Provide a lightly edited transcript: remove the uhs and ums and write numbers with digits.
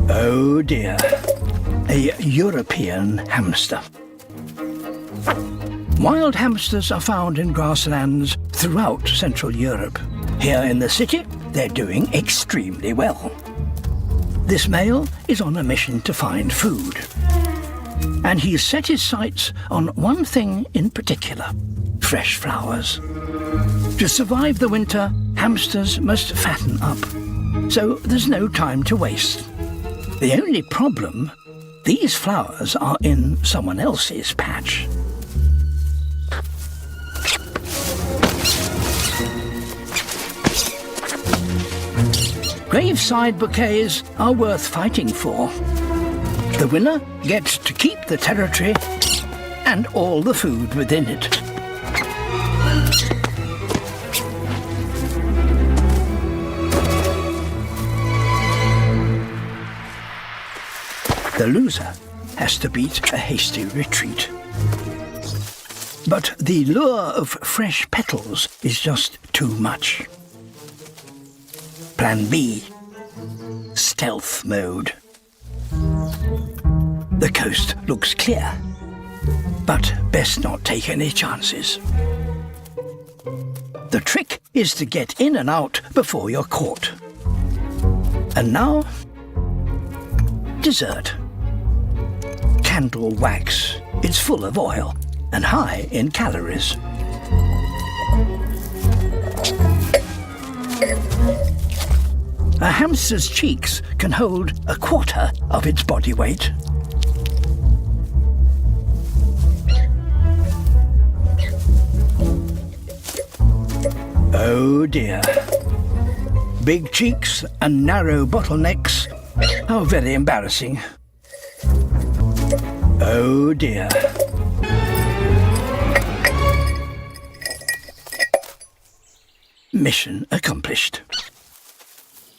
Oh dear, a European hamster. Wild hamsters are found in grasslands throughout Central Europe. Here in the city, they're doing extremely well. This male is on a mission to find food. And he's set his sights on one thing in particular: fresh flowers. To survive the winter, hamsters must fatten up. So there's no time to waste. The only problem, these flowers are in someone else's patch. Graveside bouquets are worth fighting for. The winner gets to keep the territory and all the food within it. The loser has to beat a hasty retreat. But the lure of fresh petals is just too much. Plan B, stealth mode. The coast looks clear, but best not take any chances. The trick is to get in and out before you're caught. And now, dessert. Candle wax. It's full of oil and high in calories. A hamster's cheeks can hold a quarter of its body weight. Oh dear. Big cheeks and narrow bottlenecks. How very embarrassing. Oh dear. Mission accomplished.